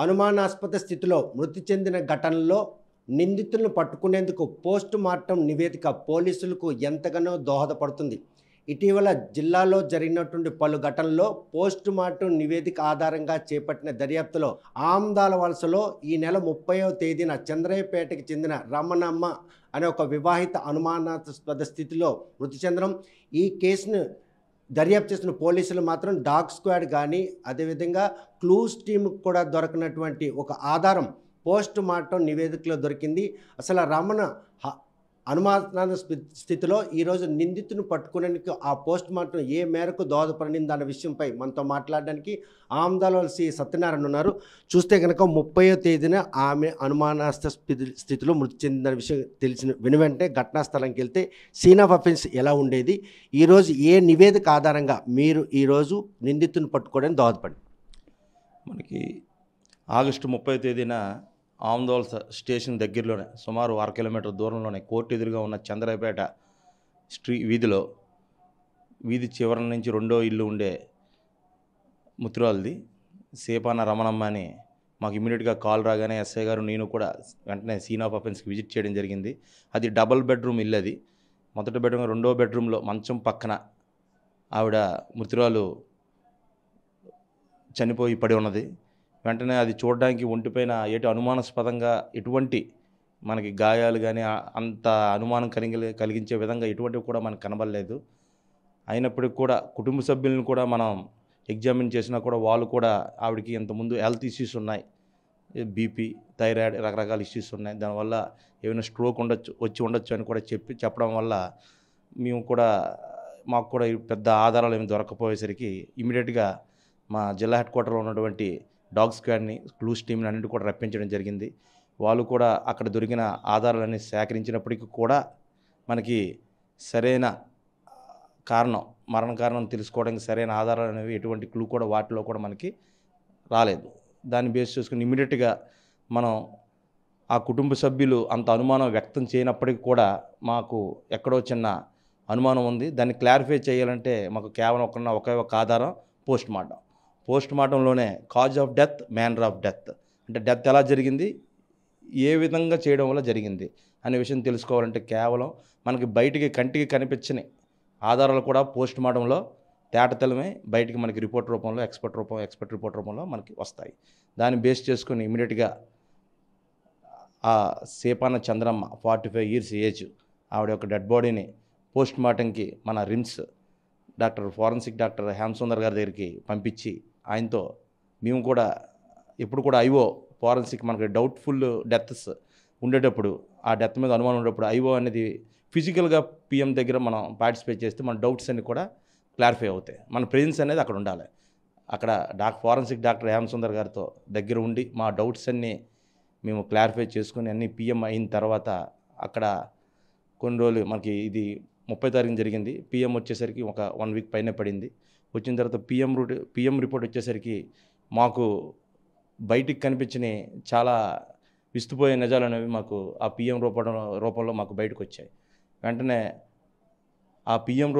అనుమానాస్పద స్థితిలో మృతి చెందిన ఘటనలో నిందితులను పట్టుకునేందుకు పోస్ట్ మార్టం నివేదిక పోలీసులకు ఎంతగానో దోహదపడుతుంది. ఇటీవల జిల్లాలో జరిగినటువంటి పలు ఘటనల్లో పోస్ట్ మార్టం నివేదిక ఆధారంగా చేపట్టిన దర్యాప్తులో ఆమ్దాల వలసలో ఈ నెల 30వ తేదీన చంద్రయ్యపేటకి చెందిన రమణమ్మ అనే ఒక వివాహిత అనుమానాస్పద స్థితిలో మృతి చెందడం, ఈ కేసును దర్యాప్తు చేసిన పోలీసులు మాత్రం డాగ్ స్క్వాడ్ కానీ అదేవిధంగా క్లూస్ టీంకి కూడా దొరకనటువంటి ఒక ఆధారం పోస్ట్ మార్టం నివేదికలో దొరికింది. అసలు రమణ అనుమాన స్థితిలో ఈరోజు నిందితుని పట్టుకునేందుకు ఆ పోస్ట్ మార్టం ఏ మేరకు దోహదపడింది అన్న విషయంపై మనతో మాట్లాడడానికి ఆమ్దాలవలసి సత్యనారాయణ ఉన్నారు. చూస్తే కనుక 30వ తేదీన ఆమె అనుమానాస్పద స్థితిలో మృతి చెందిన విషయం తెలిసిన వెంటనే ఘటనా స్థలంకి వెళ్తే సీన్ ఆఫ్ అఫెన్స్ ఎలా ఉండేది, ఈరోజు ఏ నివేదిక ఆధారంగా మీరు ఈరోజు నిందితుని పట్టుకోవడానికి దోహదపడింది? మనకి ఆగస్టు 30వ తేదీన ఆమ్దోల్ స్టేషన్ దగ్గరలోనే సుమారు 1/2 కిలోమీటర్ దూరంలోనే కోర్టు ఎదురుగా ఉన్న చంద్రయ్యపేట వీధిలో వీధి చివరి నుంచి రెండో ఇల్లు ఉండే ముత్తురాలది సేపాన రమణమ్మ అని మాకు ఇమీడియట్గా కాల్ రాగానే ఎస్ఐ గారు నేను కూడా వెంటనే సీన్ ఆఫ్ అఫెన్స్కి విజిట్ చేయడం జరిగింది. అది డబుల్ బెడ్రూమ్ ఇల్లు. అది మొదటి బెడ్రూమ్, రెండో బెడ్రూమ్లో మంచం పక్కన ఆవిడ మృతురాలు చనిపోయి పడి ఉన్నది. వెంటనే అది చూడడానికి ఒంటిపైన అనుమానాస్పదంగా ఎటువంటి మనకి గాయాలు కానీ అంత అనుమానం కలిగించే విధంగా ఎటువంటివి కూడా మనకు కనబడలేదు. అయినప్పటికీ కూడా కుటుంబ సభ్యులను కూడా మనం ఎగ్జామిన్ చేసినా కూడా వాళ్ళు కూడా ఆవిడకి ఇంతకుముందు హెల్త్ ఇష్యూస్ ఉన్నాయి, బీపీ, థైరాయిడ్, రకరకాల ఇష్యూస్ ఉన్నాయి. దానివల్ల ఏమైనా స్ట్రోక్ వచ్చి ఉండొచ్చు అని కూడా చెప్పడం వల్ల మేము కూడా మాకు కూడా పెద్ద ఆధారాలు ఏమి దొరకపోయేసరికి ఇమీడియట్గా మా జిల్లా హెడ్ క్వార్టర్లో ఉన్నటువంటి డాగ్ స్క్వాడ్ని, క్లూస్ టీంని అన్నింటి కూడా రప్పించడం జరిగింది. వాళ్ళు కూడా అక్కడ దొరికిన ఆధారాలన్నీ సేకరించినప్పటికీ కూడా మనకి సరైన కారణం, మరణ కారణం తెలుసుకోవడానికి సరైన ఆధారాలు అనేవి ఎటువంటి క్లూ కూడా వాటిలో కూడా మనకి రాలేదు. దాన్ని బేస్ చేసుకుని ఇమీడియట్గా మనం ఆ కుటుంబ సభ్యులు అంత అనుమానం వ్యక్తం చేయనప్పటికీ కూడా మాకు ఎక్కడో చిన్న అనుమానం ఉంది. దాన్ని క్లారిఫై చేయాలంటే మాకు కేవలం ఒకే ఒక ఆధారం పోస్ట్ మార్టంలోనే cause of death, manner of death, అంటే డెత్ ఎలా జరిగింది, ఏ విధంగా చేయడం వల్ల జరిగింది అనే విషయం తెలుసుకోవాలంటే కేవలం మనకి బయటికి కంటికి కనిపించని ఆధారాలు కూడా పోస్ట్ మార్టంలో తేటతెల్లమే బయటికి మనకి రిపోర్ట్ రూపంలో, ఎక్స్పర్ట్ రిపోర్ట్ రూపంలో మనకి వస్తాయి. దాన్ని బేస్ చేసుకుని ఇమీడియట్గా ఆ సేపాన చంద్రమ్మ 45 years ఏజ్ ఆవిడ యొక్క డెడ్ బాడీని పోస్ట్ మార్టంకి మన రిమ్స్ ఫారెన్సిక్ డాక్టర్ హేమసుందర్ గారి దగ్గరికి పంపించి ఆయనతో మేము కూడా ఎప్పుడు కూడా ఐఓ ఫారెన్సిక్ మనకి డౌట్ఫుల్ డెత్స్ ఉండేటప్పుడు, ఆ డెత్ మీద అనుమానం ఉండేటప్పుడు ఐఓ అనేది ఫిజికల్గా పిఎం దగ్గర మనం పార్టిసిపేట్ చేస్తే మన డౌట్స్ అన్నీ కూడా క్లారిఫై అవుతాయి. మన ప్రెజెన్స్ అనేది అక్కడ ఉండాలి. అక్కడ ఫారెన్సిక్ డాక్టర్ హేమసుందర్ గారితో దగ్గర ఉండి మా డౌట్స్ అన్నీ మేము క్లారిఫై చేసుకుని అన్నీ పిఎం అయిన తర్వాత అక్కడ కొన్ని రోజులు మనకి ఇది 30వ తారీఖున జరిగింది. పిఎం వచ్చేసరికి ఒక 1 week పైన పడింది. వచ్చిన తర్వాత పిఎం రిపోర్ట్ వచ్చేసరికి మాకు బయటికి కనిపించిన చాలా విస్తుపోయే నిజాలు అనేవి మాకు ఆ పిఎం రూపంలో మాకు బయటకు వచ్చాయి. వెంటనే ఆ పిఎం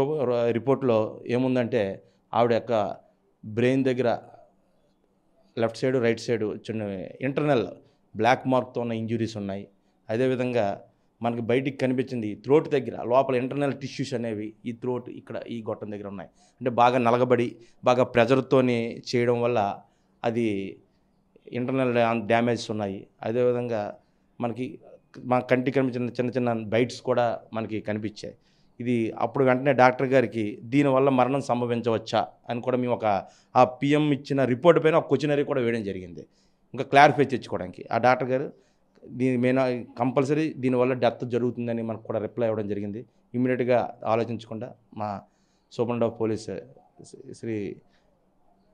రిపోర్ట్లో ఏముందంటే ఆవిడ యొక్క బ్రెయిన్ దగ్గర లెఫ్ట్ సైడ్, రైట్ సైడ్ చిన్న ఇంటర్నల్ బ్లాక్ మార్క్తో ఉన్న ఇంజురీస్ ఉన్నాయి. అదేవిధంగా మనకి బయటికి కనిపించింది థ్రోట్ దగ్గర లోపల ఇంటర్నల్ టిష్యూస్ అనేవి ఈ థ్రోట్ ఇక్కడ ఈ గొట్టం దగ్గర ఉన్నాయి. అంటే బాగా నలగబడి బాగా ప్రెజర్తోని చేయడం వల్ల అది ఇంటర్నల్ డ్యామేజెస్ ఉన్నాయి. అదేవిధంగా మా కంటికి కనిపించిన చిన్న చిన్న బైట్స్ కూడా మనకి కనిపించాయి. ఇది అప్పుడు వెంటనే డాక్టర్ గారికి దీనివల్ల మరణం సంభవించవచ్చా అని కూడా మేము ఆ పిఎం ఇచ్చిన రిపోర్ట్ పైన ఒక క్వశ్చనరీ కూడా వేయడం జరిగింది, ఇంకా క్లారిఫై తెచ్చుకోవడానికి. ఆ డాక్టర్ గారు దీని మీద కంపల్సరీ దీనివల్ల డెత్ జరుగుతుందని మనకు కూడా రిప్లై ఇవ్వడం జరిగింది. ఇమీడియట్గా ఆలోచించకుండా మా superintendent of police Shri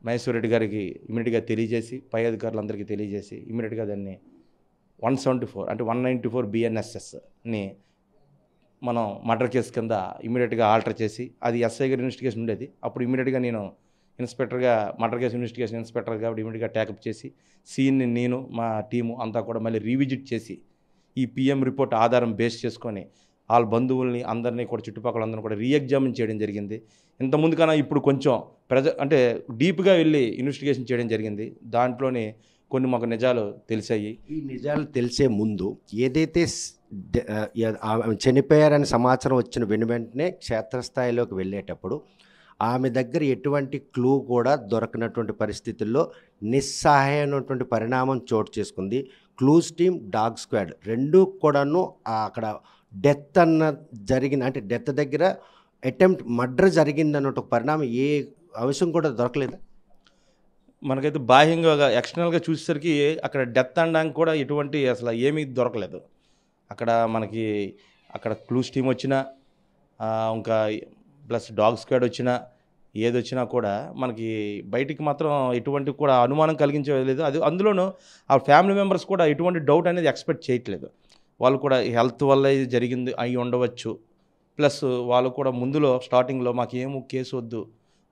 Maheshwar Reddy గారికి ఇమీడియట్గా తెలియజేసి, పై అధికారులందరికీ తెలియజేసి ఇమీడియట్గా దాన్ని 174 అంటే 194 BNSSని మనం మర్డర్ కేసు కింద ఇమీడియట్గా ఆల్టర్ చేసి, అది ఎస్ఐ గారి ఇన్వెస్టిగేషన్ ఉండేది. అప్పుడు ఇమీడియట్గా నేను ఇన్స్పెక్టర్గా మర్డర్ కేసు ఇన్వెస్టిగేషన్ ఇన్స్పెక్టర్ కాబట్టి ఇమీడియట్గా ట్యాకప్ చేసి సీన్ని నేను మా టీము అంతా కూడా మళ్ళీ రీవిజిట్ చేసి ఈ పిఎం రిపోర్ట్ ఆధారం బేస్ చేసుకొని వాళ్ళ బంధువుల్ని అందరినీ కూడా చుట్టుపక్కల అందరినీ కూడా రీఎగ్జామిన్ చేయడం జరిగింది. ఇంతకుముందు కన్నా ఇప్పుడు కొంచెం అంటే డీప్గా వెళ్ళి ఇన్వెస్టిగేషన్ చేయడం జరిగింది. దాంట్లోనే కొన్ని మాకు నిజాలు తెలిసాయి. ఈ నిజాలు తెలిసే ముందు ఏదైతే ఆమె చనిపోయారని సమాచారం వచ్చిన వెంటనే క్షేత్రస్థాయిలోకి వెళ్ళేటప్పుడు ఆమె దగ్గర ఎటువంటి క్లూ కూడా దొరకనటువంటి పరిస్థితుల్లో నిస్సహాయమైనటువంటి పరిణామం చోటు చేసుకుంది. క్లూస్ టీమ్, డాగ్ స్క్వాడ్ రెండూ కూడాను అక్కడ డెత్ జరిగింది, అంటే డెత్ దగ్గర అటెంప్ట్ మర్డర్ జరిగిందన్న ఒక పరిణామం ఏ అంశం కూడా దొరకలేదు. మనకైతే బాహ్యంగా ఎక్స్టర్నల్గా చూసేసరికి అక్కడ డెత్ అనడానికి కూడా ఎటువంటి అసలు ఏమీ దొరకలేదు. అక్కడ మనకి అక్కడ క్లూస్ టీమ్ వచ్చినా ఇంకా ప్లస్ డాగ్ స్క్వాడ్ వచ్చినా ఏదొచ్చినా కూడా మనకి బయటికి మాత్రం ఎటువంటి కూడా అనుమానం కలిగించలేదు. అది అందులోనూ ఆ ఫ్యామిలీ మెంబర్స్ కూడా ఎటువంటి డౌట్ అనేది ఎక్స్పెక్ట్ చేయట్లేదు. వాళ్ళు కూడా హెల్త్ వల్ల ఇది జరిగింది అయి ఉండవచ్చు. ప్లస్ వాళ్ళు కూడా ముందులో స్టార్టింగ్లో మాకేమో కేసు వద్దు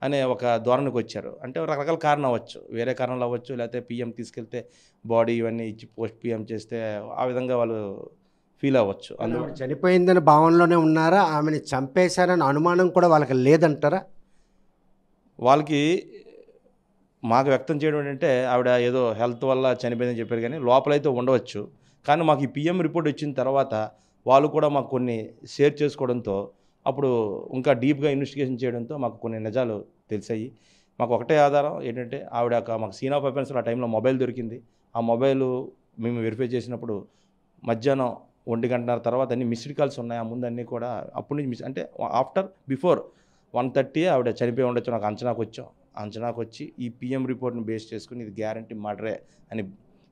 అనే ఒక ధోరణికి వచ్చారు. అంటే రకరకాల కారణం అవ్వచ్చు, వేరే కారణాలు అవ్వచ్చు, లేకపోతే పిఎం తీసుకెళ్తే బాడీ ఇవన్నీ ఇచ్చి పోస్ట్ పిఎం చేస్తే ఆ విధంగా వాళ్ళు ఫీల్ అవ్వచ్చు. అందులో చనిపోయిందని భావనలోనే ఉన్నారా, ఆమెను చంపేశారని అనుమానం కూడా వాళ్ళకి లేదంటారా? వాళ్ళకి మాకు వ్యక్తం చేయడం ఏంటంటే ఆవిడ ఏదో హెల్త్ వల్ల చనిపోయిందని చెప్పారు, కానీ లోపలైతే ఉండవచ్చు. కానీ మాకు ఈ పిఎం రిపోర్ట్ వచ్చిన తర్వాత వాళ్ళు కూడా మాకు కొన్ని షేర్ చేసుకోవడంతో అప్పుడు ఇంకా డీప్గా ఇన్వెస్టిగేషన్ చేయడంతో మాకు కొన్ని నిజాలు తెలిసాయి. మాకు ఒకటే ఆధారం ఏంటంటే ఆవిడ మాకు సీన్ ఆఫ్ అఫెన్స్లో ఆ టైంలో మొబైల్ దొరికింది. ఆ మొబైల్ మేము వెరిఫై చేసినప్పుడు మధ్యాహ్నం 1:30 తర్వాత అన్ని మిస్డ్ కాల్స్ ఉన్నాయి. ఆ ముందు అన్నీ కూడా అప్పటి నుంచి అంటే బిఫోర్ 1:30 ఆవిడ చనిపోయి ఉండొచ్చు నాకు అంచనాకు వచ్చి ఈ పిఎం రిపోర్ట్ని బేస్ చేసుకుని ఇది గ్యారంటీ మర్డరే అని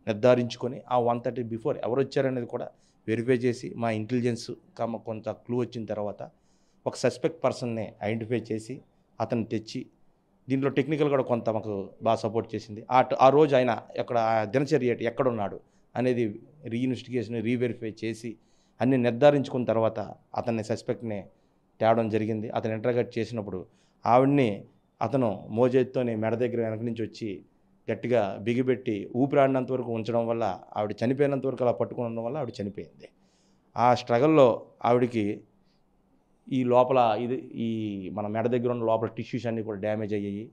నిర్ధారించుకొని ఆ 1:30 బిఫోర్ ఎవరు వచ్చారనేది కూడా వెరిఫై చేసి మా ఇంటెలిజెన్స్ కొంత క్లూ వచ్చిన తర్వాత ఒక సస్పెక్ట్ పర్సన్ని ఐడెంటిఫై చేసి అతన్ని తెచ్చి దీంట్లో టెక్నికల్ కూడా కొంత మాకు బాగా సపోర్ట్ చేసింది. ఆ రోజు ఆయన ఎక్కడ దినచర్య ఎక్కడున్నాడు అనేది రీఇన్వెస్టిగేషన్ రీవెరిఫై చేసి అన్ని నిర్ధారించుకున్న తర్వాత అతన్ని సస్పెక్ట్ని తేవడం జరిగింది. అతను ఇంటర్గేట్ చేసినప్పుడు ఆవిడ్ని అతను మోజేత్తోని మెడ దగ్గర వెనక నుంచి వచ్చి గట్టిగా బిగిపెట్టి ఊపిరాడినంత వరకు ఉంచడం వల్ల ఆవిడ చనిపోయినంత వరకు అలా పట్టుకోవడం వల్ల ఆవిడ చనిపోయింది. ఆ స్ట్రగల్లో ఆవిడకి ఈ లోపల ఈ మన మెడ దగ్గర ఉన్న లోపల టిష్యూస్ అన్నీ కూడా డ్యామేజ్ అయ్యాయి.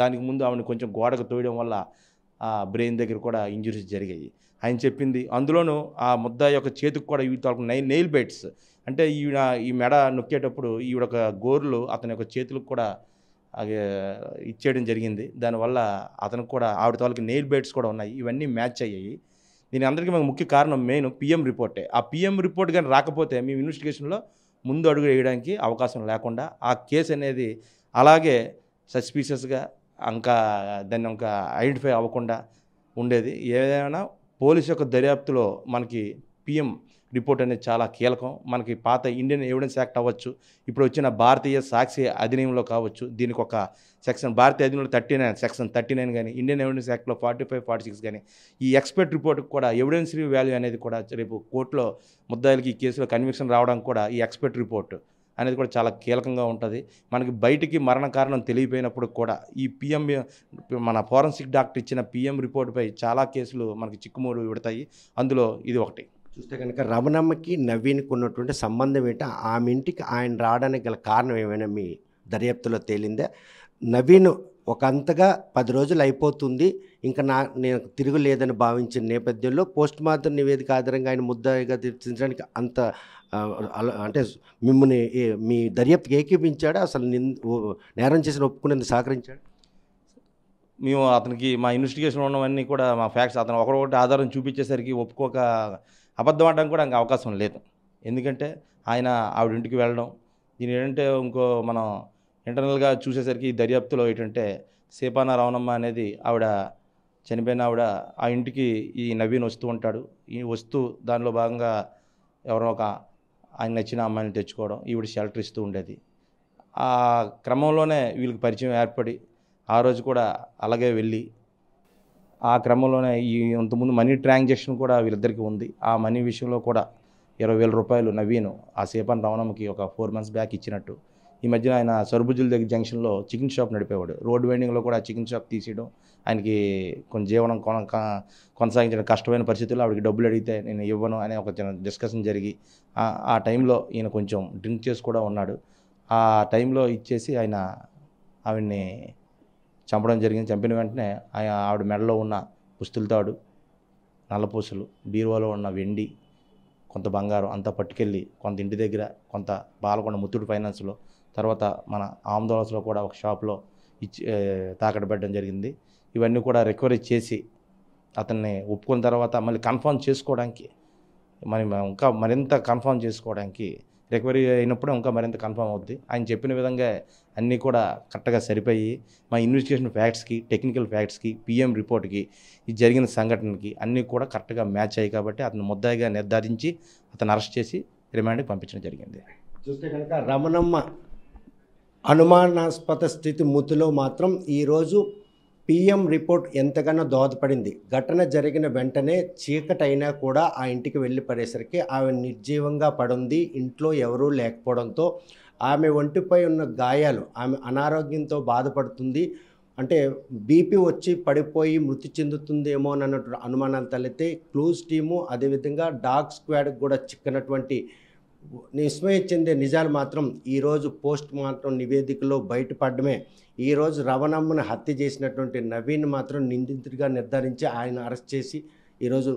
దానికి ముందు ఆవిడని కొంచెం గోడకు తోయడం వల్ల ఆ బ్రెయిన్ దగ్గర కూడా ఇంజురీస్ జరిగాయి. ఆయన చెప్పింది అందులోనూ ఆ ముద్దాయి యొక్క చేతికి కూడా వీటి నెయిల్ బైట్స్, అంటే ఈ మెడ నొక్కేటప్పుడు ఈవిడ ఒక గోర్లు అతని యొక్క చేతులకు కూడా ఇచ్చేయడం జరిగింది. దానివల్ల అతనికి కూడా ఆవిడ తాలూకు నెయిల్ బైట్స్ కూడా ఉన్నాయి. ఇవన్నీ మ్యాచ్ అయ్యాయి. దీని అందరికీ మాకు ముఖ్య కారణం మెయిన్ పిఎం రిపోర్టే. ఆ పిఎం రిపోర్ట్ కానీ రాకపోతే మేము ఇన్వెస్టిగేషన్లో ముందు అడుగు వేయడానికి అవకాశం లేకుండా ఆ కేసు అనేది అలాగే సస్పీషియస్గా ఇంకా దాన్ని ఇంకా ఐడెంటిఫై అవ్వకుండా ఉండేది. ఏదైనా పోలీసు యొక్క దర్యాప్తులో మనకి పిఎం రిపోర్ట్ అనేది చాలా కీలకం. మనకి పాత ఇండియన్ ఎవిడెన్స్ యాక్ట్ అవ్వచ్చు, ఇప్పుడు వచ్చిన భారతీయ సాక్షి అధినియంలో కావచ్చు, దీనికి ఒక సెక్షన్ భారతీయ అధినియంలో 39 సెక్షన్ 39 కానీ ఇండియన్ ఎవిడెన్స్ యాక్ట్లో 45, 46 కానీ ఈ ఎక్స్పర్ట్ రిపోర్ట్కి కూడా ఎవిడెన్సరీ వాల్యూ అనేది కూడా రేపు కోర్టులో ముద్దాయిలకి ఈ కేసులో కన్విక్షన్ రావడానికి కూడా ఈ ఎక్స్పర్ట్ రిపోర్ట్ అనేది కూడా చాలా కీలకంగా ఉంటుంది. మనకి బయటికి మరణ కారణం తెలియపోయినప్పుడు కూడా ఈ పిఎం మన ఫోరెన్సిక్ డాక్టర్ ఇచ్చిన పిఎం రిపోర్ట్పై చాలా కేసులు మనకి చిక్కుముడి విడతాయి. అందులో ఇది ఒకటి. చూస్తే కనుక రమణమ్మకి నవీన్కి ఉన్నటువంటి సంబంధం ఏంటి, ఆమె ఇంటికి ఆయన రావడానికి గల కారణం ఏమైనా మీ దర్యాప్తులో తేలిందా? నవీన్ ఒక అంతగా 10 రోజులు అయిపోతుంది, ఇంకా నేను తిరుగులేదని భావించిన నేపథ్యంలో పోస్ట్ మార్టం నివేదిక ఆధారంగా ఆయన ముద్దాయిగా తీర్చడానికి అంత అంటే మిమ్మల్ని మీ దర్యాప్తుకి ఏకీపించాడా, అసలు నేరం చేసిన ఒప్పుకునేందుకు సహకరించాడు? మేము అతనికి మా ఇన్వెస్టిగేషన్ ఉన్నవన్నీ కూడా మా ఫ్యాక్ట్స్ అతను ఒకటి ఆధారం చూపించేసరికి ఒప్పుకోక అబద్ధం ఆడడానికి కూడా ఇంకా అవకాశం లేదు. ఎందుకంటే ఆయన ఆవిడ ఇంటికి వెళ్ళడం, దీని ఏంటంటే ఇంకో మనం ఇంటర్నల్గా చూసేసరికి ఈ దర్యాప్తులో ఏంటంటే సేపాన రమణమ్మ అనేది ఆవిడ చనిపోయిన ఆవిడ ఆ ఇంటికి ఈ నవీన్ వస్తూ ఉంటాడు. ఈ వస్తూ దానిలో భాగంగా ఎవరో ఒక ఆయన నచ్చిన అమ్మాయిని తెచ్చుకోవడం, ఈవిడ షెల్టర్ ఇస్తూ ఉండేది. ఆ క్రమంలోనే వీళ్ళకి పరిచయం ఏర్పడి ఆ రోజు కూడా అలాగే వెళ్ళి ఆ క్రమంలోనే ఇంతకుముందు మనీ ట్రాన్సాక్షన్ కూడా వీళ్ళిద్దరికీ ఉంది. ఆ మనీ విషయంలో కూడా 20,000 రూపాయలు నవీను ఆ సేపాన్ రమణమ్మకి ఒక 4 months బ్యాక్ ఇచ్చినట్టు. ఈ మధ్యన ఆయన సరుబుజుల దగ్గర జంక్షన్లో చికెన్ షాప్ నడిపేవాడు. రోడ్ వైండింగ్లో కూడా చికెన్ షాప్ తీసేయడం, ఆయనకి కొంచెం జీవనం కొనసాగించడం కష్టమైన పరిస్థితుల్లో ఆవిడకి డబ్బులు అడిగితే నేను ఇవ్వను అనే ఒక డిస్కషన్ జరిగి ఆ టైంలో ఈయన కొంచెం డ్రింక్ చేసి కూడా ఉన్నాడు. ఆ టైంలో ఇచ్చేసి ఆవిడ్ని చంపడం జరిగింది. చంపిన వెంటనే ఆవిడ మెడలో ఉన్న పుస్తులతాడు, నల్లపూసలు, బీరువాలో ఉన్న వెండి, కొంత బంగారం అంతా పట్టుకెళ్ళి కొంత ఇంటి దగ్గర, కొంత బాలకొండ ముత్తూట్ ఫైనాన్స్లో, తర్వాత మన ఆమదోలస్లో కూడా ఒక షాప్లో ఇచ్చి తాకట్టు పెట్టడం జరిగింది. ఇవన్నీ కూడా రికవరీ చేసి అతన్ని ఒప్పుకున్న తర్వాత మళ్ళీ కన్ఫర్మ్ చేసుకోవడానికి ఇంకా మరింత కన్ఫర్మ్ చేసుకోవడానికి రికవరీ అయినప్పుడు ఇంకా మరింత కన్ఫర్మ్ అవుద్ది. ఆయన చెప్పిన విధంగా అన్నీ కూడా కరెక్ట్గా సరిపోయి మా ఇన్వెస్టిగేషన్ ఫ్యాక్ట్స్కి, టెక్నికల్ ఫ్యాక్ట్స్కి, పిఎం రిపోర్ట్కి, ఈ జరిగిన సంఘటనకి అన్నీ కూడా కరెక్ట్గా మ్యాచ్ అయ్యాయి కాబట్టి అతను ముద్దాయిగా నిర్ధారించి అతను అరెస్ట్ చేసి రిమాండ్కి పంపించడం జరిగింది. చూస్తే కనుక రమణమ్మ అనుమానాస్పద స్థితి మృతిలో మాత్రం ఈరోజు పిఎం రిపోర్ట్ ఎంతగానో దోహదపడింది. ఘటన జరిగిన వెంటనే చీకటైనా కూడా ఆ ఇంటికి వెళ్ళి పడేసరికి ఆమె నిర్జీవంగా పడుంది. ఇంట్లో ఎవరూ లేకపోవడంతో ఆమె ఒంటిపై ఉన్న గాయాలు, ఆమె అనారోగ్యంతో బాధపడుతుంది. అంటే బీపీ వచ్చి పడిపోయి మృతి చెందుతుందేమో అన్నటువంటి అనుమానాలు తలెత్తే క్లూజ్ టీము, అదేవిధంగా డాగ్ స్క్వాడ్కి కూడా చిక్కనటువంటి విస్మయం చెందే నిజాలు మాత్రం ఈరోజు పోస్ట్ మార్టం నివేదికలో బయటపడమే. ఈరోజు రమణమ్మను హత్య చేసినటువంటి నవీన్ మాత్రం నిందితుడిగా నిర్ధారించి ఆయన అరెస్ట్ చేసి ఈరోజు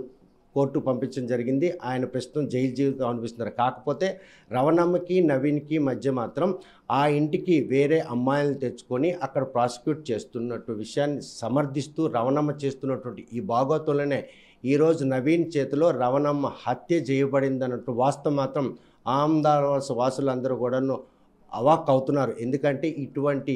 కోర్టు పంపించడం జరిగింది. ఆయన ప్రస్తుతం జైలు జీవితం అనిపిస్తున్నారు. కాకపోతే రమణమ్మకి నవీన్కి మధ్య మాత్రం ఆ ఇంటికి వేరే అమ్మాయిలను తెచ్చుకొని అక్కడ ప్రాసిక్యూట్ చేస్తున్నట్టు విషయాన్ని సమర్థిస్తూ రమణమ్మ చేస్తున్నటువంటి ఈ భాగోతంలోనే ఈరోజు నవీన్ చేతిలో రమణమ్మ హత్య చేయబడింది అన్నట్టు వాస్తవం మాత్రం ఆమదాలవలస వాసులందరూ కూడాను అవాక్ అవుతున్నారు. ఎందుకంటే ఇటువంటి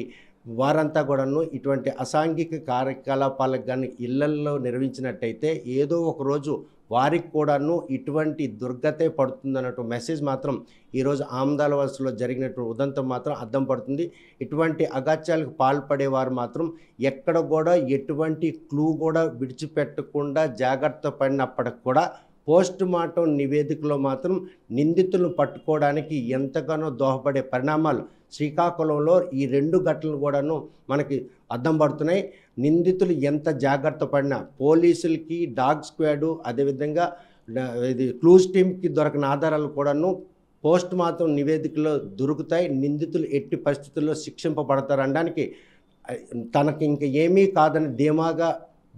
వారంతా కూడాను ఇటువంటి అసాంఘిక కార్యకలాపాలకు కానీ ఇళ్లల్లో నిర్వహించినట్టయితే ఏదో ఒక రోజు వారికి కూడాను ఇటువంటి దుర్గతే పడుతుందన్నట్టు మెసేజ్ మాత్రం ఈరోజు ఆమదాలవలసలో జరిగినటువంటి ఉదంతం మాత్రం అద్దం పడుతుంది. ఇటువంటి అగాత్యాలకు పాల్పడేవారు మాత్రం ఎక్కడ కూడా ఎటువంటి క్లూ కూడా విడిచిపెట్టకుండా జాగ్రత్త పడినప్పటికి కూడా పోస్ట్ మార్టం నివేదికలో మాత్రం నిందితులను పట్టుకోవడానికి ఎంతగానో దోహపడే పరిణామాలు శ్రీకాకుళంలో ఈ 2 ఘటనలు కూడాను మనకి అద్దం పడుతున్నాయి. నిందితులు ఎంత జాగ్రత్త పడినా పోలీసులకి, డాగ్ స్క్వాడు, అదేవిధంగా ఇది క్లూజ్ టీమ్కి దొరకని ఆధారాలు కూడాను పోస్ట్ మార్టం నివేదికలో దొరుకుతాయి. నిందితులు ఎట్టి పరిస్థితుల్లో శిక్షింపబడతారనడానికి తనకి ఇంక ఏమీ కాదని ధీమాగా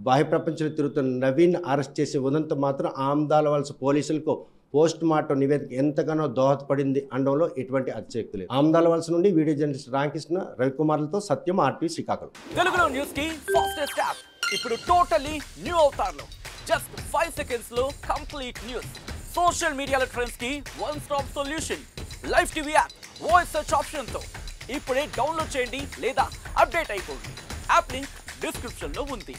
బాహ్య ప్రపంచంలో తిరుగుతున్న నవీన్ అరెస్ట్ చేసే ఉదంతం మాత్రం ఆమదాలవలస పోలీసులకు పోస్ట్ మార్టం నివేదిక ఎంతగానో దోహదపడింది అనడంలో ఎటువంటి అతిశయోక్తి లేదు. ఆమదాలవలస నుండి వీడియో జర్నలిస్ట్ రామకృష్ణ, రవికుమార్లతో సత్యం, ఆర్టీవీ శ్రీకాకుళం. తెలుగులో న్యూస్ కి ఫాస్టెస్ట్ యాప్ ఇప్పుడు టోటల్లీ న్యూ అవతార్లో జస్ట్ 5 seconds లో కంప్లీట్ న్యూస్. సోషల్ మీడియాలో ట్రెండ్స్ కి one stop solution. Live TV app voice search option తో ఇప్పుడే డౌన్లోడ్ చేయండి లేదా అప్డేట్ అయిపోండి. యాప్ లింక్ డిస్క్రిప్షన్ లో ఉంది.